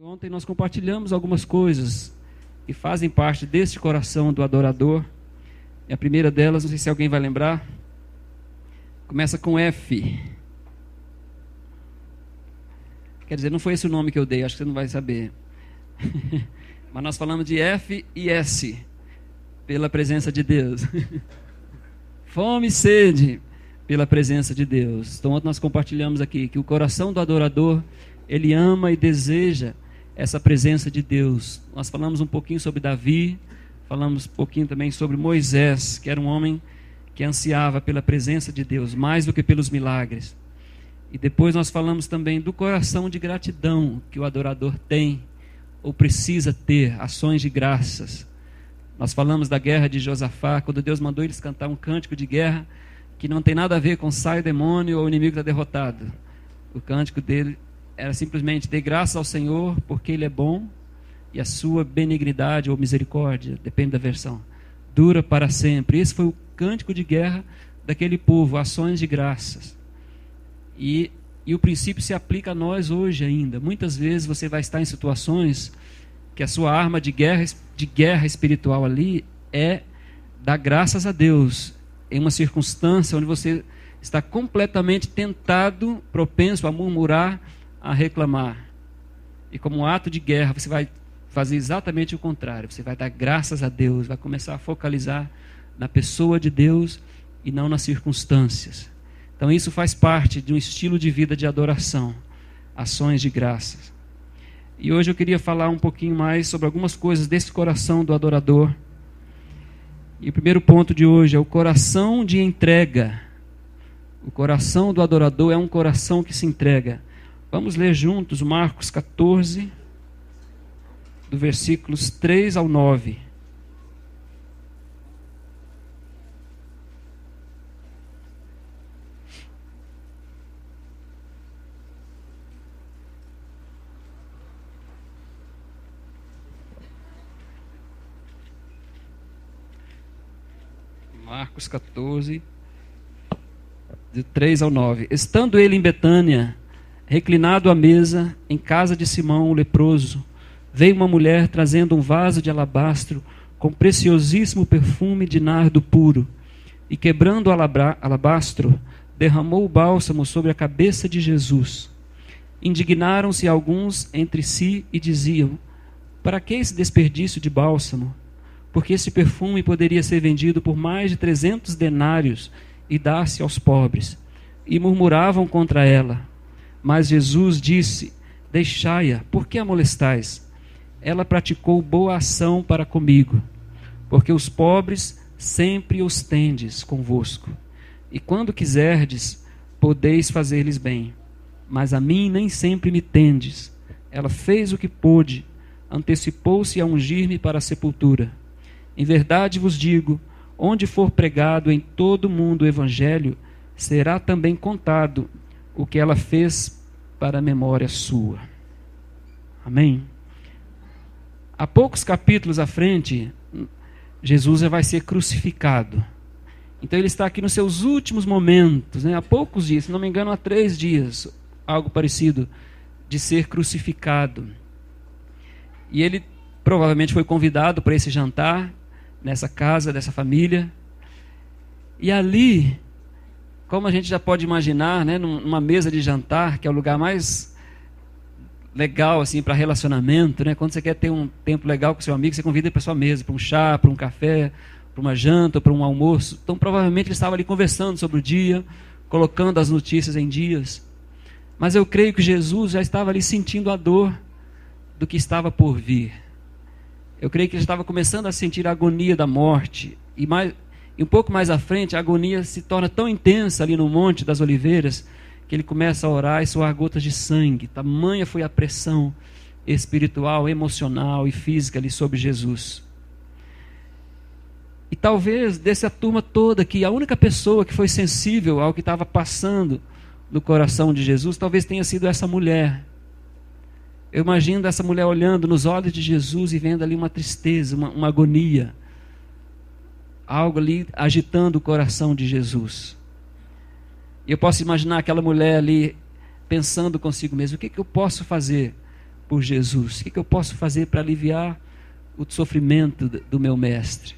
Ontem nós compartilhamos algumas coisas que fazem parte deste coração do adorador. E a primeira delas, não sei se alguém vai lembrar, começa com F. Quer dizer, não foi esse o nome que eu dei, acho que você não vai saber. Mas nós falamos de F e S, pela presença de Deus. Fome e sede pela presença de Deus. Então ontem nós compartilhamos aqui que o coração do adorador, ele ama e deseja essa presença de Deus. Nós falamos um pouquinho sobre Davi, falamos um pouquinho também sobre Moisés, que era um homem que ansiava pela presença de Deus, mais do que pelos milagres. E depois nós falamos também do coração de gratidão que o adorador tem, ou precisa ter, ações de graças. Nós falamos da guerra de Josafá, quando Deus mandou eles cantar um cântico de guerra, que não tem nada a ver com sai o demônio ou o inimigo está derrotado. O cântico dele era simplesmente: dê graças ao Senhor, porque Ele é bom, e a sua benignidade ou misericórdia, depende da versão, dura para sempre. Esse foi o cântico de guerra daquele povo, ações de graças. E o princípio se aplica a nós hoje ainda. Muitas vezes você vai estar em situações que a sua arma de guerra espiritual ali é dar graças a Deus, em uma circunstância onde você está completamente tentado, propenso a murmurar, a reclamar. E como ato de guerra, você vai fazer exatamente o contrário. Você vai dar graças a Deus, vai começar a focalizar na pessoa de Deus e não nas circunstâncias. Então isso faz parte de um estilo de vida de adoração, ações de graças. E hoje eu queria falar um pouquinho mais sobre algumas coisas desse coração do adorador. E o primeiro ponto de hoje é o coração de entrega. O coração do adorador é um coração que se entrega. Vamos ler juntos Marcos 14, do versículos 3 ao 9. Marcos 14, de 3 ao 9. Estando ele em Betânia, reclinado à mesa, em casa de Simão, o leproso, veio uma mulher trazendo um vaso de alabastro com preciosíssimo perfume de nardo puro, e quebrando o alabastro, derramou o bálsamo sobre a cabeça de Jesus. Indignaram-se alguns entre si e diziam: para que esse desperdício de bálsamo? Porque esse perfume poderia ser vendido por mais de 300 denários e dar-se aos pobres. E murmuravam contra ela. Mas Jesus disse: deixai-a, por que a molestais? Ela praticou boa ação para comigo, porque os pobres sempre os tendes convosco, e quando quiserdes, podeis fazer-lhes bem, mas a mim nem sempre me tendes. Ela fez o que pôde, antecipou-se a ungir-me para a sepultura. Em verdade vos digo, onde for pregado em todo o mundo o evangelho, será também contado o que ela fez para a memória sua. Amém? Há poucos capítulos à frente, Jesus já vai ser crucificado. Então ele está aqui nos seus últimos momentos, há poucos dias, se não me engano, há 3 dias, algo parecido, de ser crucificado. E ele provavelmente foi convidado para esse jantar, nessa casa, dessa família. E ali, como a gente já pode imaginar, numa mesa de jantar, que é o lugar mais legal assim, para relacionamento, quando você quer ter um tempo legal com seu amigo, você convida ele para sua mesa, para um chá, para um café, para uma janta, para um almoço. Então provavelmente ele estava ali conversando sobre o dia, colocando as notícias em dias. Mas eu creio que Jesus já estava ali sentindo a dor do que estava por vir. Eu creio que ele estava começando a sentir a agonia da morte. E um pouco mais à frente, a agonia se torna tão intensa ali no Monte das Oliveiras, que ele começa a orar e suar gotas de sangue. Tamanha foi a pressão espiritual, emocional e física ali sobre Jesus. E talvez dessa turma toda aqui, a única pessoa que foi sensível ao que estava passando no coração de Jesus, talvez tenha sido essa mulher. Eu imagino essa mulher olhando nos olhos de Jesus e vendo ali uma tristeza, uma agonia. Algo ali agitando o coração de Jesus. E eu posso imaginar aquela mulher ali pensando consigo mesma: o que eu posso fazer por Jesus? O que eu posso fazer para aliviar o sofrimento do meu mestre?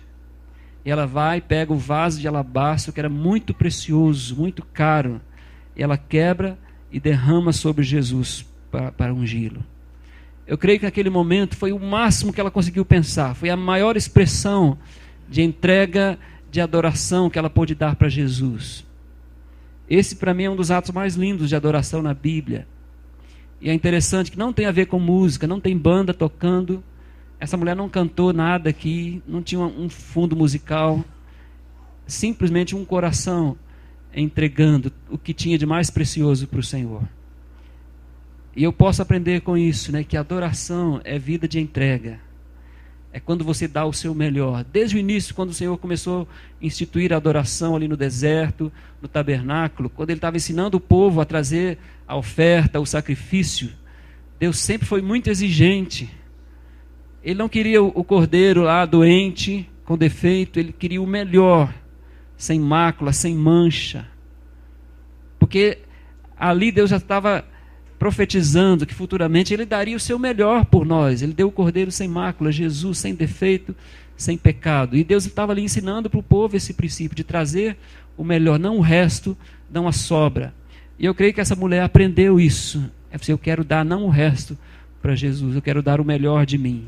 E ela vai e pega o vaso de alabastro, que era muito precioso, muito caro. E ela quebra e derrama sobre Jesus para ungí-lo. Eu creio que naquele momento foi o máximo que ela conseguiu pensar. Foi a maior expressão de entrega, de adoração que ela pôde dar para Jesus. Esse para mim é um dos atos mais lindos de adoração na Bíblia. E é interessante que não tem a ver com música, não tem banda tocando. Essa mulher não cantou nada aqui, não tinha um fundo musical. Simplesmente um coração entregando o que tinha de mais precioso para o Senhor. E eu posso aprender com isso, né, que adoração é vida de entrega. É quando você dá o seu melhor. Desde o início, quando o Senhor começou a instituir a adoração ali no deserto, no tabernáculo, quando Ele estava ensinando o povo a trazer a oferta, o sacrifício, Deus sempre foi muito exigente. Ele não queria o cordeiro lá doente, com defeito, Ele queria o melhor, sem mácula, sem mancha. Porque ali Deus já estava profetizando que futuramente Ele daria o seu melhor por nós. Ele deu o cordeiro sem mácula, Jesus sem defeito, sem pecado. E Deus estava ali ensinando para o povo esse princípio de trazer o melhor, não o resto, não a sobra. E eu creio que essa mulher aprendeu isso. É assim, eu quero dar não o resto para Jesus, eu quero dar o melhor de mim.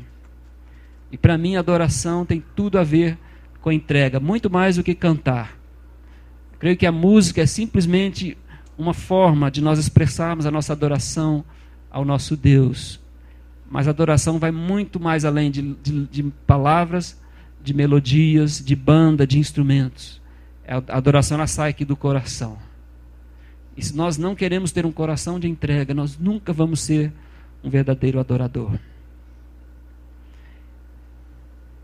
E para mim a adoração tem tudo a ver com entrega, muito mais do que cantar. Eu creio que a música é simplesmente uma forma de nós expressarmos a nossa adoração ao nosso Deus. Mas a adoração vai muito mais além de palavras, de melodias, de banda, de instrumentos. A adoração ela sai aqui do coração. E se nós não queremos ter um coração de entrega, nós nunca vamos ser um verdadeiro adorador.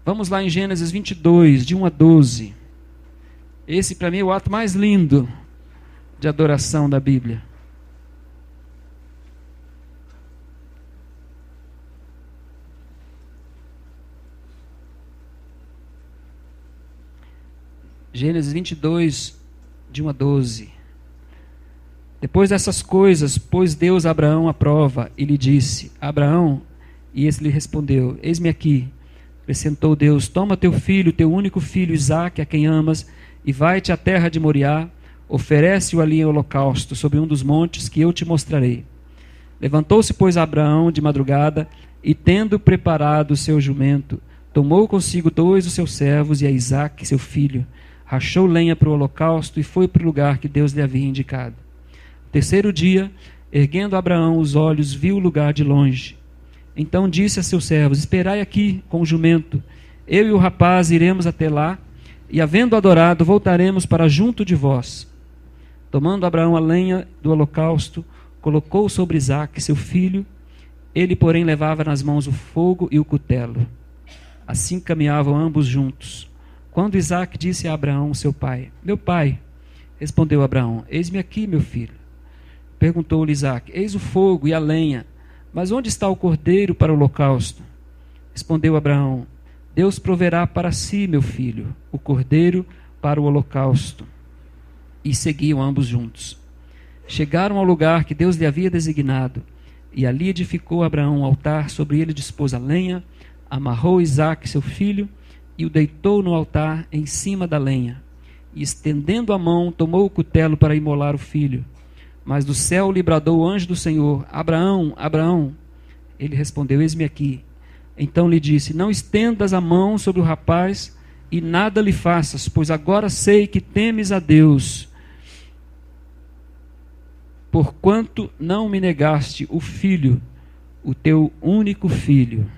Vamos lá em Gênesis 22, de 1 a 12. Esse para mim é o ato mais lindo de adoração da Bíblia. Gênesis 22, de 1 a 12. Depois dessas coisas, pôs Deus a Abraão à prova e lhe disse: Abraão, e esse lhe respondeu: Eis-me aqui. Acrescentou Deus: Toma teu filho, teu único filho, Isaque, a quem amas, e vai-te à terra de Moriá, oferece-o ali em holocausto, sobre um dos montes que eu te mostrarei. Levantou-se, pois, Abraão de madrugada, e tendo preparado o seu jumento, tomou consigo 2 dos seus servos e a Isaque, seu filho, rachou lenha para o holocausto e foi para o lugar que Deus lhe havia indicado. No terceiro dia, erguendo Abraão os olhos, viu o lugar de longe. Então disse a seus servos: Esperai aqui com o jumento, eu e o rapaz iremos até lá, e havendo adorado, voltaremos para junto de vós. Tomando Abraão a lenha do holocausto, colocou sobre Isaque, seu filho, ele, porém, levava nas mãos o fogo e o cutelo. Assim caminhavam ambos juntos. Quando Isaque disse a Abraão, seu pai: Meu pai, respondeu Abraão: Eis-me aqui, meu filho. Perguntou-lhe Isaque: Eis o fogo e a lenha, mas onde está o cordeiro para o holocausto? Respondeu Abraão: Deus proverá para si, meu filho, o cordeiro para o holocausto. E seguiam ambos juntos. Chegaram ao lugar que Deus lhe havia designado, e ali edificou Abraão um altar, sobre ele dispôs a lenha, amarrou Isaque, seu filho, e o deitou no altar em cima da lenha. E estendendo a mão, tomou o cutelo para imolar o filho. Mas do céu lhe bradou o anjo do Senhor: Abraão, Abraão. Ele respondeu: Eis-me aqui. Então lhe disse: Não estendas a mão sobre o rapaz e nada lhe faças, pois agora sei que temes a Deus, porquanto não me negaste o filho, o teu único filho.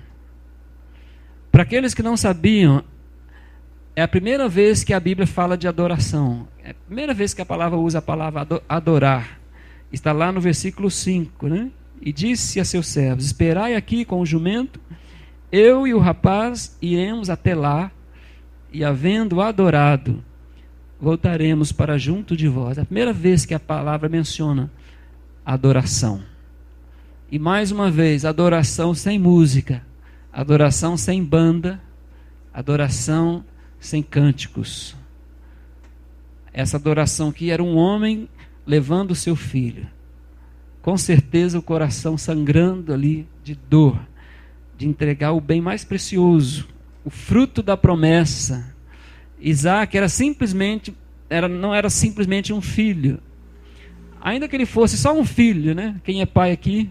Para aqueles que não sabiam, é a primeira vez que a Bíblia fala de adoração. É a primeira vez que a palavra usa a palavra adorar. Está lá no versículo 5, né? E disse a seus servos: Esperai aqui com o jumento, eu e o rapaz iremos até lá, e havendo adorado, voltaremos para junto de vós. É a primeira vez que a palavra menciona adoração. E mais uma vez, adoração sem música, adoração sem banda, adoração sem cânticos. Essa adoração aqui era um homem levando o seu filho, com certeza o coração sangrando ali de dor, de entregar o bem mais precioso, o fruto da promessa. Isaac não era simplesmente um filho. Ainda que ele fosse só um filho, né? Quem é pai aqui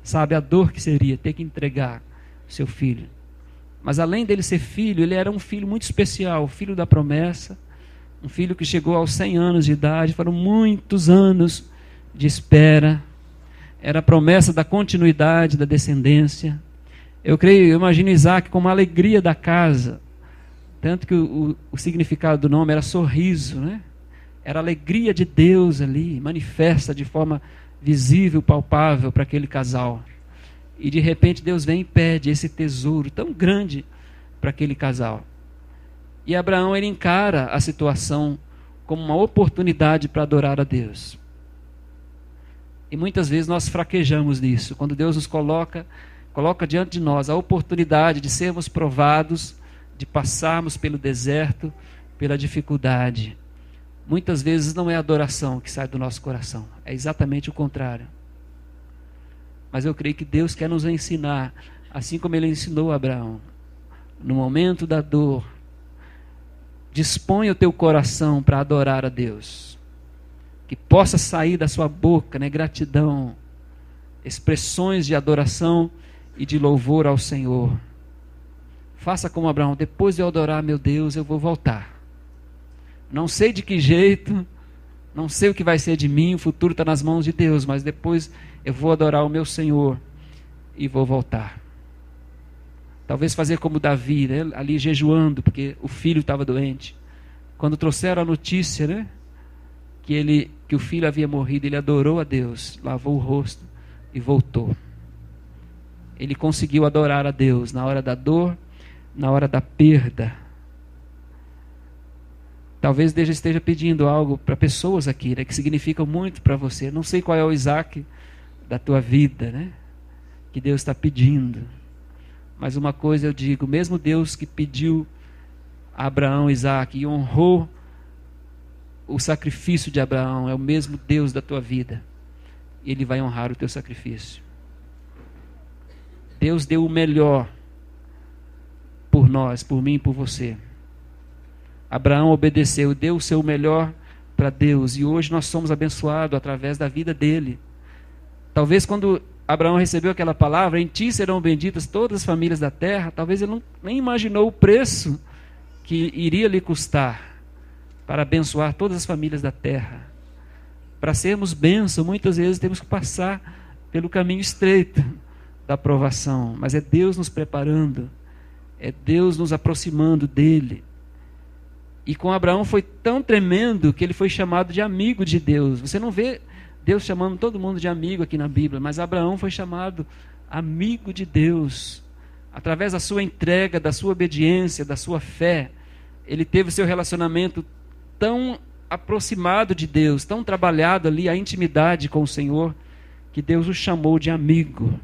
sabe a dor que seria ter que entregar seu filho. Mas além dele ser filho, ele era um filho muito especial, filho da promessa, um filho que chegou aos 100 anos de idade, foram muitos anos de espera, era a promessa da continuidade, da descendência. Eu imagino Isaac com uma alegria da casa, tanto que o significado do nome era sorriso, né? Era a alegria de Deus ali, manifesta de forma visível, palpável para aquele casal. E de repente Deus vem e pede esse tesouro tão grande para aquele casal. E Abraão, ele encara a situação como uma oportunidade para adorar a Deus. E muitas vezes nós fraquejamos nisso, quando Deus nos coloca diante de nós a oportunidade de sermos provados, de passarmos pelo deserto, pela dificuldade. Muitas vezes não é a adoração que sai do nosso coração, é exatamente o contrário. Mas eu creio que Deus quer nos ensinar, assim como Ele ensinou a Abraão, no momento da dor, dispõe o teu coração para adorar a Deus, que possa sair da sua boca, né, gratidão, expressões de adoração e de louvor ao Senhor. Faça como Abraão: depois de eu adorar meu Deus, eu vou voltar. Não sei de que jeito, não sei o que vai ser de mim, o futuro está nas mãos de Deus, mas depois eu vou adorar o meu Senhor e vou voltar. Talvez fazer como Davi, né? Ali jejuando, porque o filho estava doente. Quando trouxeram a notícia, né, que o filho havia morrido, ele adorou a Deus, lavou o rosto e voltou. Ele conseguiu adorar a Deus na hora da dor, na hora da perda. Talvez Deus esteja pedindo algo para pessoas aqui, né, que significam muito para você. Não sei qual é o Isaac da tua vida, né, que Deus está pedindo. Mas uma coisa eu digo: mesmo Deus que pediu a Abraão Isaac e honrou o sacrifício de Abraão, é o mesmo Deus da tua vida. Ele vai honrar o teu sacrifício. Deus deu o melhor por nós, por mim e por você. Abraão obedeceu, deu o seu melhor para Deus, e hoje nós somos abençoados através da vida dele. Talvez quando Abraão recebeu aquela palavra: em ti serão benditas todas as famílias da terra, talvez ele nem imaginou o preço que iria lhe custar para abençoar todas as famílias da terra. Para sermos bênção, muitas vezes temos que passar pelo caminho estreito da aprovação, mas é Deus nos preparando, é Deus nos aproximando dele. E com Abraão foi tão tremendo que ele foi chamado de amigo de Deus. Você não vê Deus chamando todo mundo de amigo aqui na Bíblia, mas Abraão foi chamado amigo de Deus. Através da sua entrega, da sua obediência, da sua fé, ele teve o seu relacionamento tão aproximado de Deus, tão trabalhado ali, a intimidade com o Senhor, que Deus o chamou de amigo.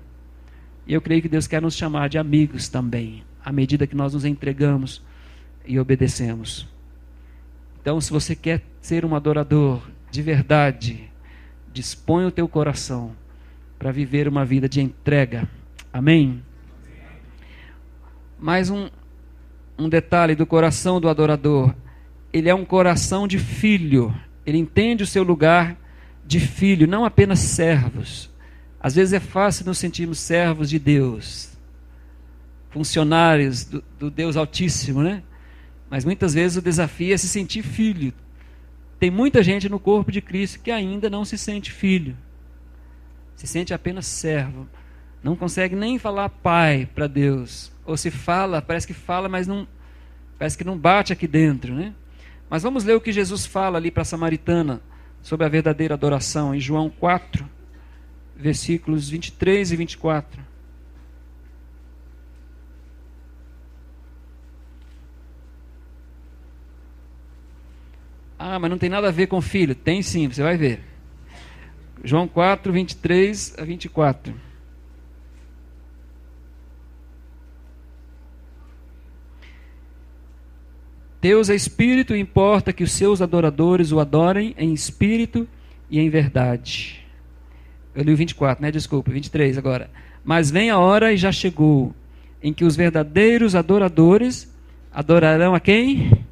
E eu creio que Deus quer nos chamar de amigos também, à medida que nós nos entregamos e obedecemos. Então, se você quer ser um adorador de verdade, dispõe o teu coração para viver uma vida de entrega. Amém? Mais um detalhe do coração do adorador: ele é um coração de filho. Ele entende o seu lugar de filho, não apenas servos. Às vezes é fácil nos sentirmos servos de Deus, funcionários do Deus Altíssimo, né? Mas muitas vezes o desafio é se sentir filho. Tem muita gente no corpo de Cristo que ainda não se sente filho, se sente apenas servo, não consegue nem falar pai para Deus, ou se fala, parece que fala, mas não, parece que não bate aqui dentro, né? Mas vamos ler o que Jesus fala ali para a samaritana sobre a verdadeira adoração, em João 4, versículos 23 e 24. Ah, mas não tem nada a ver com filho. Tem sim, você vai ver. João 4, 23 a 24. Deus é espírito e importa que os seus adoradores o adorem em espírito e em verdade. Eu li o 24, né? Desculpa, 23 agora. Mas vem a hora e já chegou, em que os verdadeiros adoradores adorarão a quem?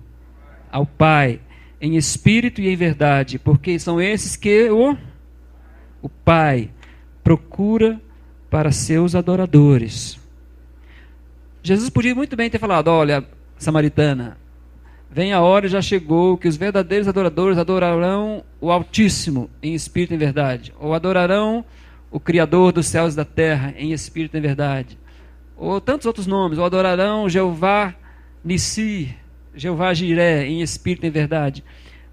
Ao Pai, em espírito e em verdade, porque são esses que o Pai procura para seus adoradores. Jesus podia muito bem ter falado: olha, samaritana, vem a hora e já chegou que os verdadeiros adoradores adorarão o Altíssimo em espírito e em verdade, ou adorarão o Criador dos céus e da terra em espírito e em verdade, ou tantos outros nomes, ou adorarão Jeová Nissi, Jeová Jiré em espírito e em verdade.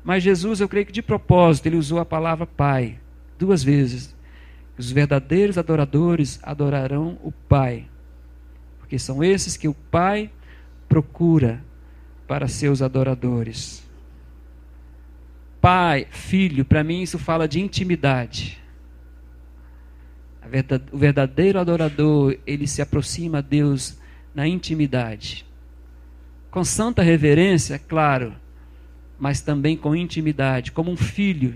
Mas Jesus, eu creio que de propósito, ele usou a palavra Pai 2 vezes. Os verdadeiros adoradores adorarão o Pai, porque são esses que o Pai procura para seus adoradores. Pai, filho, para mim isso fala de intimidade. O verdadeiro adorador, ele se aproxima a Deus na intimidade. Com santa reverência, claro, mas também com intimidade, como um filho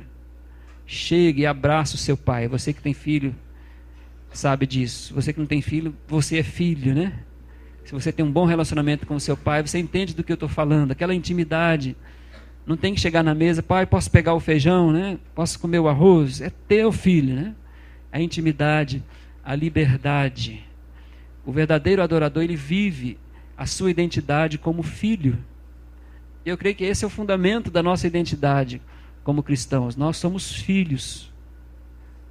chega e abraça o seu pai. Você que tem filho sabe disso. Você que não tem filho, você é filho, né? Se você tem um bom relacionamento com o seu pai, você entende do que eu estou falando. Aquela intimidade. Não tem que chegar na mesa: pai, posso pegar o feijão, né? Posso comer o arroz? É teu filho, né? A intimidade, a liberdade. O verdadeiro adorador, ele vive a sua identidade como filho. E eu creio que esse é o fundamento da nossa identidade como cristãos. Nós somos filhos.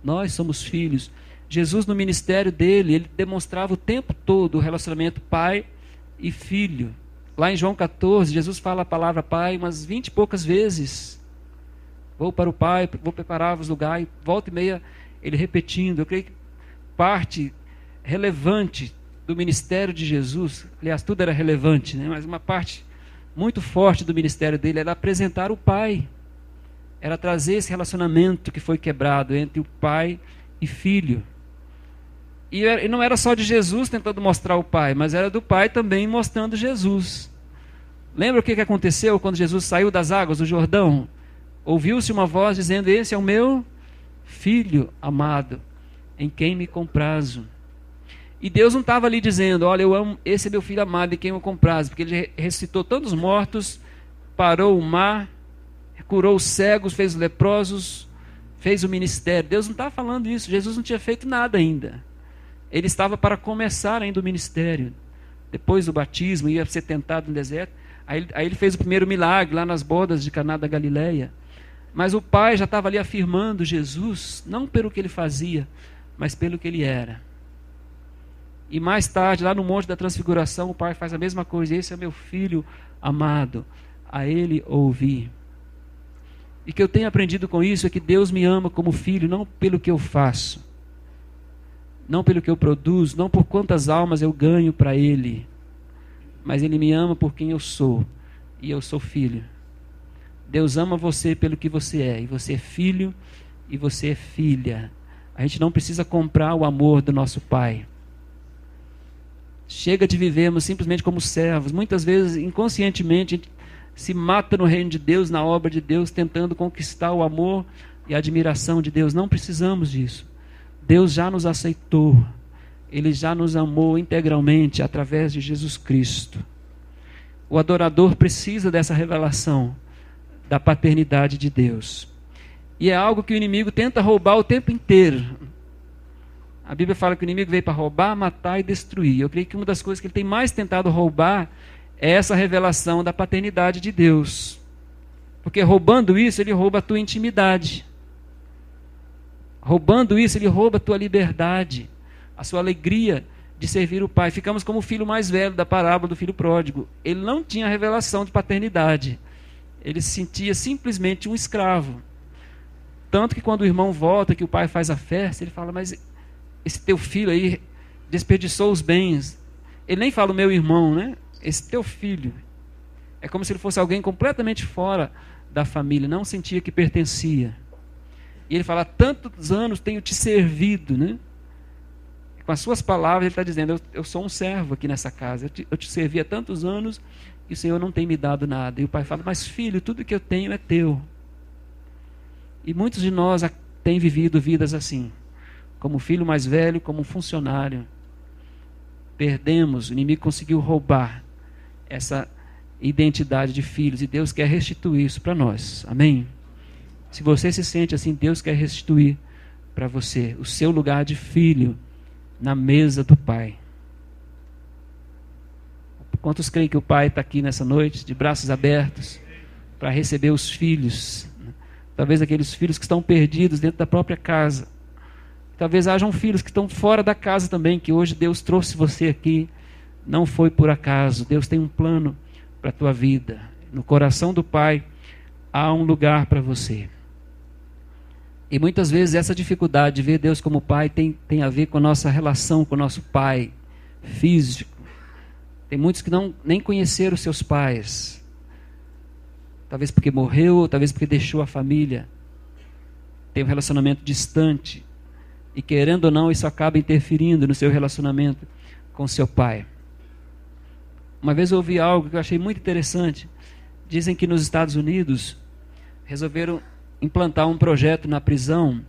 Nós somos filhos. Jesus, no ministério dele, ele demonstrava o tempo todo o relacionamento pai e filho. Lá em João 14, Jesus fala a palavra pai umas 20 e poucas vezes. Vou para o pai, vou preparar-vos lugar, e volta e meia ele repetindo. Eu creio que parte relevante do ministério de Jesus, aliás, tudo era relevante, né? Mas uma parte muito forte do ministério dele era apresentar o pai. Era trazer esse relacionamento que foi quebrado entre o pai e filho. E não era só de Jesus tentando mostrar o pai, mas era do pai também mostrando Jesus. Lembra o que aconteceu quando Jesus saiu das águas do Jordão? Ouviu-se uma voz dizendo: esse é o meu filho amado, em quem me comprazo. E Deus não estava ali dizendo: olha, eu amo, esse é meu filho amado, em quem eu comprazo, porque ele ressuscitou tantos mortos, parou o mar, curou os cegos, fez os leprosos, fez o ministério. Deus não estava falando isso. Jesus não tinha feito nada ainda. Ele estava para começar ainda o ministério. Depois do batismo, ia ser tentado no deserto. Aí ele fez o primeiro milagre lá nas bodas de Caná da Galileia. Mas o Pai já estava ali afirmando Jesus, não pelo que ele fazia, mas pelo que ele era. E mais tarde, lá no Monte da Transfiguração, o Pai faz a mesma coisa: esse é meu filho amado, a ele ouvi. E que eu tenho aprendido com isso é que Deus me ama como filho, não pelo que eu faço, não pelo que eu produzo, não por quantas almas eu ganho para Ele, mas Ele me ama por quem eu sou, e eu sou filho. Deus ama você pelo que você é, e você é filho, e você é filha. A gente não precisa comprar o amor do nosso Pai. Chega de vivermos simplesmente como servos. Muitas vezes, inconscientemente, a gente se mata no reino de Deus, na obra de Deus, tentando conquistar o amor e a admiração de Deus. Não precisamos disso. Deus já nos aceitou. Ele já nos amou integralmente através de Jesus Cristo. O adorador precisa dessa revelação da paternidade de Deus. E é algo que o inimigo tenta roubar o tempo inteiro. A Bíblia fala que o inimigo veio para roubar, matar e destruir. Eu creio que uma das coisas que ele tem mais tentado roubar é essa revelação da paternidade de Deus. Porque roubando isso, ele rouba a tua intimidade. Roubando isso, ele rouba a tua liberdade, a sua alegria de servir o Pai. Ficamos como o filho mais velho da parábola do filho pródigo. Ele não tinha revelação de paternidade. Ele se sentia simplesmente um escravo. Tanto que quando o irmão volta, que o pai faz a festa, ele fala: mas esse teu filho aí desperdiçou os bens. Ele nem fala o meu irmão, né? Esse teu filho. É como se ele fosse alguém completamente fora da família, não sentia que pertencia. E ele fala: há tantos anos tenho te servido, né? Com as suas palavras ele está dizendo: eu sou um servo aqui nessa casa, eu te servi há tantos anos e o Senhor não tem me dado nada. E o pai fala: mas filho, tudo que eu tenho é teu. E muitos de nós têm vivido vidas assim. como filho mais velho, como funcionário. Perdemos, o inimigo conseguiu roubar essa identidade de filhos, e Deus quer restituir isso para nós. Amém? Se você se sente assim, Deus quer restituir para você o seu lugar de filho na mesa do Pai. Quantos creem que o Pai está aqui nessa noite, de braços abertos, para receber os filhos? Talvez aqueles filhos que estão perdidos dentro da própria casa. Talvez hajam filhos que estão fora da casa também, que hoje Deus trouxe você aqui. Não foi por acaso. Deus tem um plano para a tua vida. No coração do Pai há um lugar para você. E muitas vezes essa dificuldade de ver Deus como Pai tem a ver com a nossa relação com o nosso Pai físico. Tem muitos que nem conheceram seus pais. Talvez porque morreu, ou talvez porque deixou a família. Tem um relacionamento distante. E querendo ou não, isso acaba interferindo no seu relacionamento com seu pai. Uma vez eu ouvi algo que eu achei muito interessante. Dizem que nos Estados Unidos resolveram implantar um projeto na prisão.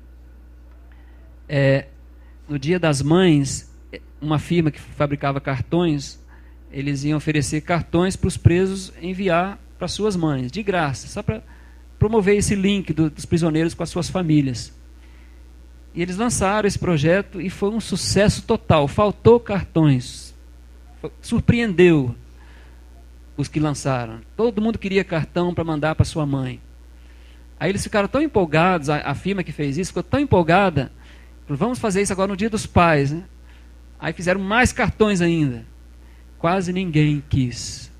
No Dia das Mães, uma firma que fabricava cartões, eles iam oferecer cartões para os presos enviar para suas mães, de graça, só para promover esse link dos prisioneiros com as suas famílias. E eles lançaram esse projeto e foi um sucesso total. Faltou cartões. Surpreendeu os que lançaram. Todo mundo queria cartão para mandar para sua mãe. Aí eles ficaram tão empolgados, a firma que fez isso ficou tão empolgada, falou, vamos fazer isso agora no Dia dos Pais, né? Aí fizeram mais cartões ainda. Quase ninguém quis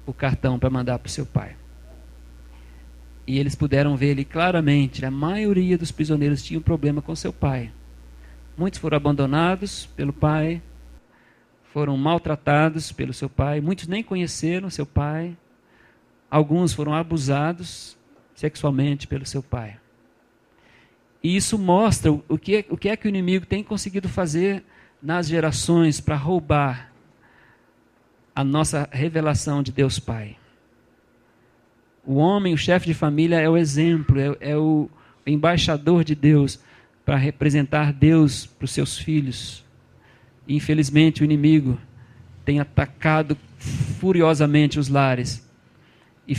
o cartão para mandar para o seu pai. E eles puderam ver ali claramente, a maioria dos prisioneiros tinha um problema com seu pai. Muitos foram abandonados pelo pai, foram maltratados pelo seu pai, muitos nem conheceram seu pai, alguns foram abusados sexualmente pelo seu pai. E isso mostra o que é que o inimigo tem conseguido fazer nas gerações para roubar a nossa revelação de Deus Pai. O homem, o chefe de família, é o exemplo, é o embaixador de Deus para representar Deus para os seus filhos. E, infelizmente, o inimigo tem atacado furiosamente os lares. E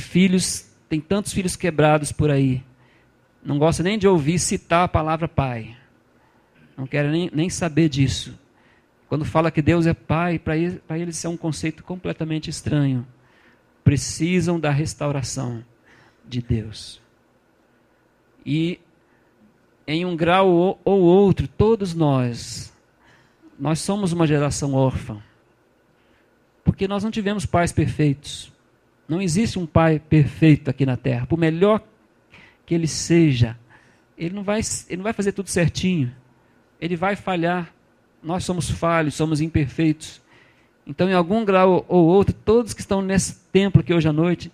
tem tantos filhos quebrados por aí. Não gosta nem de ouvir citar a palavra pai. Não querem nem saber disso. Quando fala que Deus é pai, para eles é um conceito completamente estranho. Precisam da restauração de Deus. E em um grau ou outro, todos nós somos uma geração órfã. Porque nós não tivemos pais perfeitos. Não existe um pai perfeito aqui na terra. Por melhor que ele seja, ele não vai fazer tudo certinho. Ele vai falhar. Nós somos falhos, somos imperfeitos. Então, em algum grau ou outro, todos que estão nesse templo aqui hoje à noite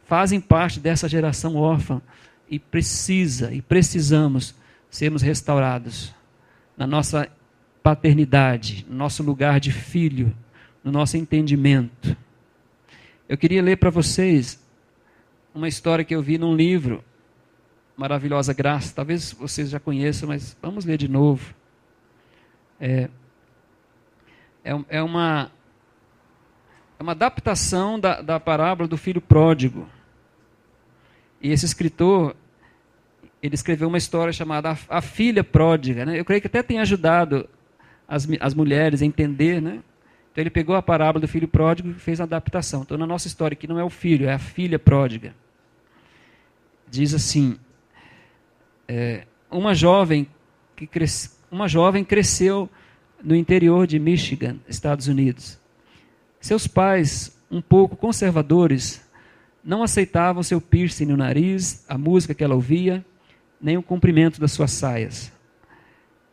fazem parte dessa geração órfã e precisamos sermos restaurados na nossa paternidade, no nosso lugar de filho, no nosso entendimento. Eu queria ler para vocês uma história que eu vi num livro, Maravilhosa Graça. Talvez vocês já conheçam, mas vamos ler de novo. É uma adaptação da parábola do filho pródigo. E esse escritor, ele escreveu uma história chamada A Filha Pródiga, né? Eu creio que até tem ajudado as mulheres a entender, né? Então ele pegou a parábola do filho pródigo e fez a adaptação. Então na nossa história aqui não é o filho, é a filha pródiga. Diz assim, uma jovem cresceu no interior de Michigan, Estados Unidos. Seus pais, um pouco conservadores, não aceitavam seu piercing no nariz, a música que ela ouvia, nem o comprimento das suas saias.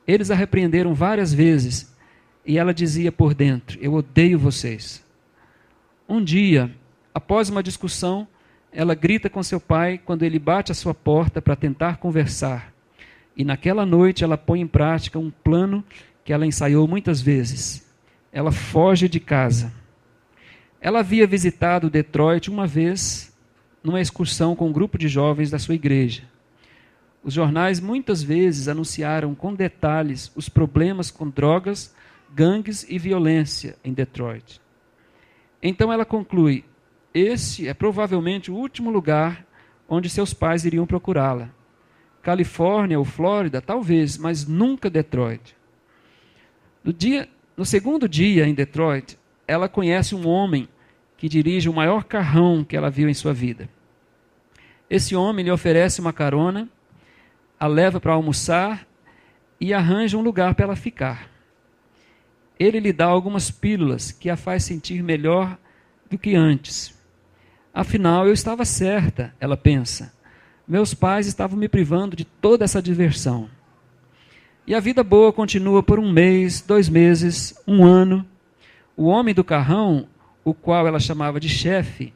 Eles a repreenderam várias vezes e ela dizia por dentro, eu odeio vocês. Um dia, após uma discussão, ela grita com seu pai quando ele bate à sua porta para tentar conversar. E naquela noite ela põe em prática um plano que ela ensaiou muitas vezes. Ela foge de casa. Ela havia visitado Detroit uma vez, numa excursão com um grupo de jovens da sua igreja. Os jornais muitas vezes anunciaram com detalhes os problemas com drogas, gangues e violência em Detroit. Então ela conclui: esse é provavelmente o último lugar onde seus pais iriam procurá-la. Califórnia ou Flórida, talvez, mas nunca Detroit. No segundo dia em Detroit, ela conhece um homem que dirige o maior carrão que ela viu em sua vida. Esse homem lhe oferece uma carona, a leva para almoçar e arranja um lugar para ela ficar. Ele lhe dá algumas pílulas que a faz sentir melhor do que antes. Afinal, eu estava certa, ela pensa. Meus pais estavam me privando de toda essa diversão. E a vida boa continua por 1 mês, 2 meses, 1 ano. O homem do carrão, o qual ela chamava de chefe,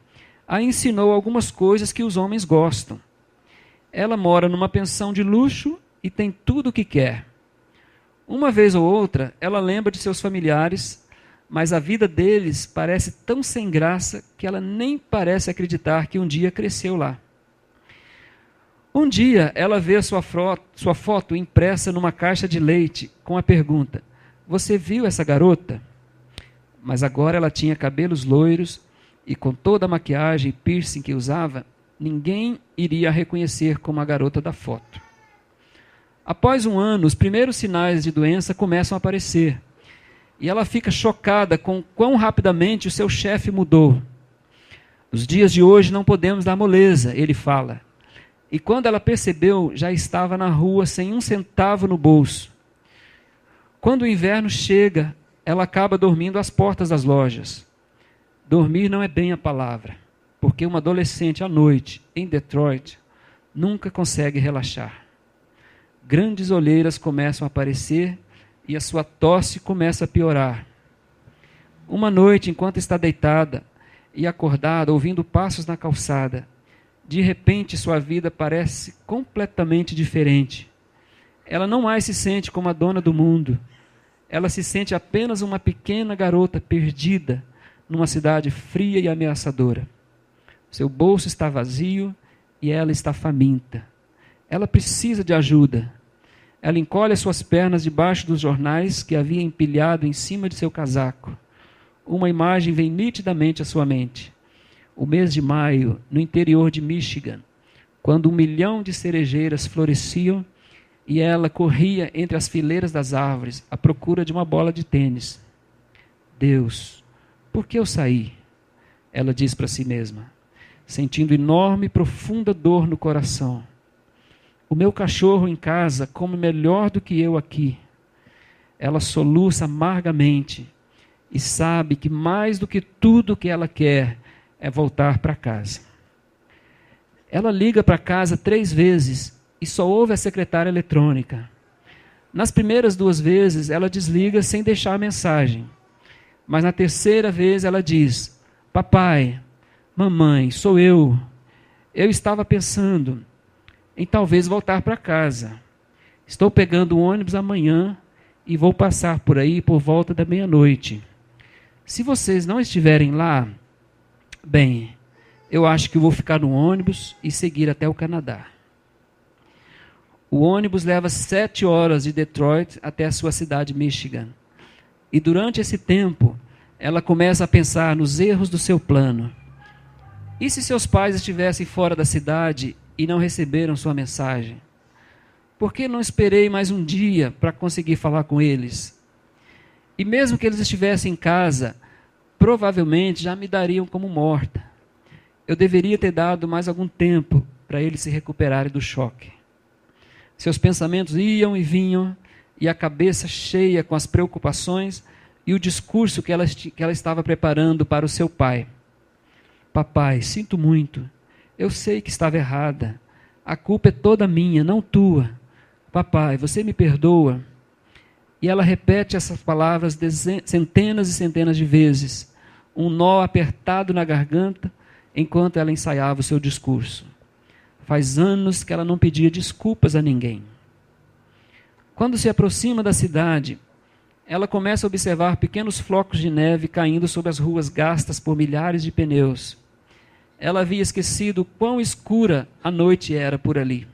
a ensinou algumas coisas que os homens gostam. Ela mora numa pensão de luxo e tem tudo o que quer. Uma vez ou outra, ela lembra de seus familiares, mas a vida deles parece tão sem graça que ela nem parece acreditar que um dia cresceu lá. Um dia, ela vê sua foto impressa numa caixa de leite com a pergunta: você viu essa garota? Mas agora ela tinha cabelos loiros e com toda a maquiagem e piercing que usava, ninguém iria a reconhecer como a garota da foto. Após 1 ano, os primeiros sinais de doença começam a aparecer. E ela fica chocada com quão rapidamente o seu chefe mudou. Nos dias de hoje não podemos dar moleza, ele fala. E quando ela percebeu, já estava na rua sem 1 centavo no bolso. Quando o inverno chega, ela acaba dormindo às portas das lojas. Dormir não é bem a palavra, porque uma adolescente à noite, em Detroit, nunca consegue relaxar. Grandes olheiras começam a aparecer e a sua tosse começa a piorar. Uma noite, enquanto está deitada e acordada, ouvindo passos na calçada, de repente sua vida parece completamente diferente. Ela não mais se sente como a dona do mundo. Ela se sente apenas uma pequena garota perdida numa cidade fria e ameaçadora. Seu bolso está vazio e ela está faminta. Ela precisa de ajuda. Ela encolhe as suas pernas debaixo dos jornais que havia empilhado em cima de seu casaco. Uma imagem vem nitidamente à sua mente. O mês de maio, no interior de Michigan, quando 1 milhão de cerejeiras floresciam e ela corria entre as fileiras das árvores à procura de uma bola de tênis. Deus, por que eu saí? Ela diz para si mesma, sentindo enorme e profunda dor no coração. O meu cachorro em casa come melhor do que eu aqui. Ela soluça amargamente e sabe que mais do que tudo que ela quer é voltar para casa. Ela liga para casa 3 vezes e só ouve a secretária eletrônica. Nas primeiras 2 vezes, ela desliga sem deixar a mensagem. Mas na terceira vez ela diz: papai, mamãe, sou eu. Eu estava pensando em talvez voltar para casa. Estou pegando o ônibus amanhã e vou passar por aí por volta da meia-noite. Se vocês não estiverem lá, bem, eu acho que vou ficar no ônibus e seguir até o Canadá. O ônibus leva 7 horas de Detroit até a sua cidade, Michigan. E durante esse tempo, ela começa a pensar nos erros do seu plano. E se seus pais estivessem fora da cidade e não receberam sua mensagem? Por que não esperei mais um dia para conseguir falar com eles? E mesmo que eles estivessem em casa, provavelmente já me dariam como morta. Eu deveria ter dado mais algum tempo para eles se recuperarem do choque. Seus pensamentos iam e vinham, e a cabeça cheia com as preocupações e o discurso que ela estava preparando para o seu pai. Papai, sinto muito. Eu sei que estava errada. A culpa é toda minha, não tua. Papai, você me perdoa? E ela repete essas palavras centenas e centenas de vezes, um nó apertado na garganta, enquanto ela ensaiava o seu discurso. Faz anos que ela não pedia desculpas a ninguém. Quando se aproxima da cidade, ela começa a observar pequenos flocos de neve caindo sobre as ruas gastas por milhares de pneus. Ela havia esquecido quão escura a noite era por ali.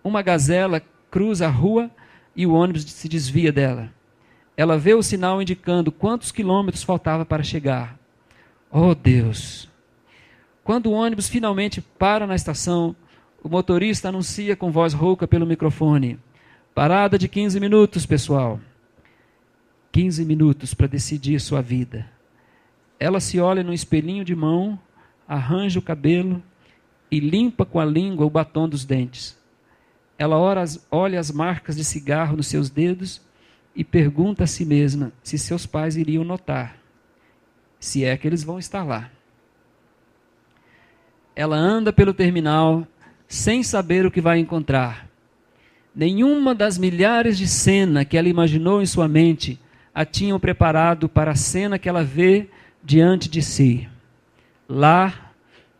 Uma gazela cruza a rua e o ônibus se desvia dela. Ela vê o sinal indicando quantos quilômetros faltava para chegar. Oh, Deus! Quando o ônibus finalmente para na estação, o motorista anuncia com voz rouca pelo microfone: parada de 15 minutos, pessoal. 15 minutos para decidir sua vida. Ela se olha no espelhinho de mão, arranja o cabelo e limpa com a língua o batom dos dentes. Ela olha as marcas de cigarro nos seus dedos e pergunta a si mesma se seus pais iriam notar, se é que eles vão estar lá. Ela anda pelo terminal sem saber o que vai encontrar. Nenhuma das milhares de cenas que ela imaginou em sua mente a tinham preparado para a cena que ela vê diante de si. Lá,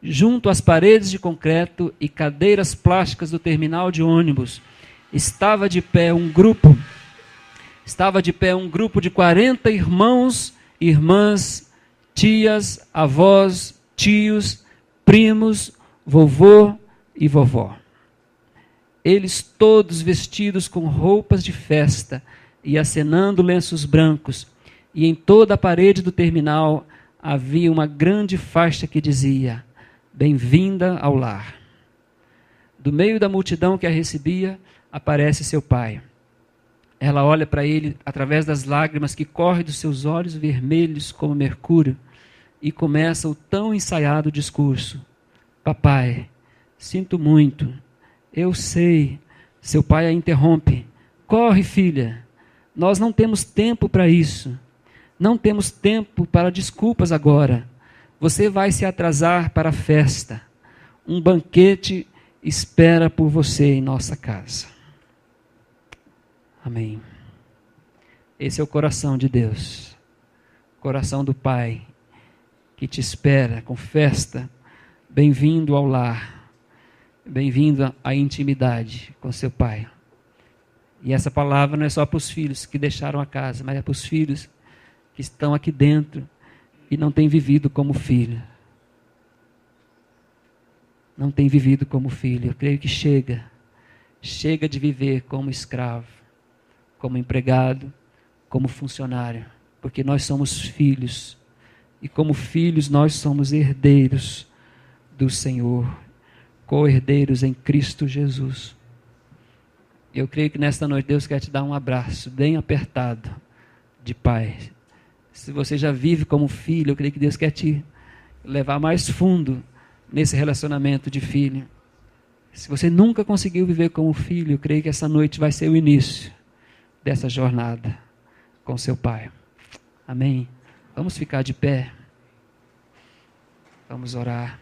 junto às paredes de concreto e cadeiras plásticas do terminal de ônibus, estava de pé um grupo de 40 irmãos, irmãs, tias, avós, tios, primos, vovô e vovó. Eles todos vestidos com roupas de festa e acenando lenços brancos, e em toda a parede do terminal havia uma grande faixa que dizia: bem-vinda ao lar. Do meio da multidão que a recebia, aparece seu pai. Ela olha para ele através das lágrimas que correm dos seus olhos vermelhos como mercúrio e começa o tão ensaiado discurso: papai, sinto muito, eu sei. Seu pai a interrompe: corre, filha, nós não temos tempo para isso, não temos tempo para desculpas agora, você vai se atrasar para a festa, um banquete espera por você em nossa casa. Amém. Esse é o coração de Deus, o coração do Pai, que te espera com festa. Bem-vindo ao lar, bem-vindo à intimidade com seu Pai. E essa palavra não é só para os filhos que deixaram a casa, mas é para os filhos que estão aqui dentro e não têm vivido como filho. Não têm vivido como filho. Eu creio que chega de viver como escravo, como empregado, como funcionário, porque nós somos filhos, e como filhos nós somos herdeiros do Senhor, co-herdeiros em Cristo Jesus. Eu creio que nesta noite Deus quer te dar um abraço bem apertado de pai. Se você já vive como filho, eu creio que Deus quer te levar mais fundo nesse relacionamento de filho. Se você nunca conseguiu viver como filho, eu creio que essa noite vai ser o início dessa jornada com seu Pai. Amém? Vamos ficar de pé. Vamos orar.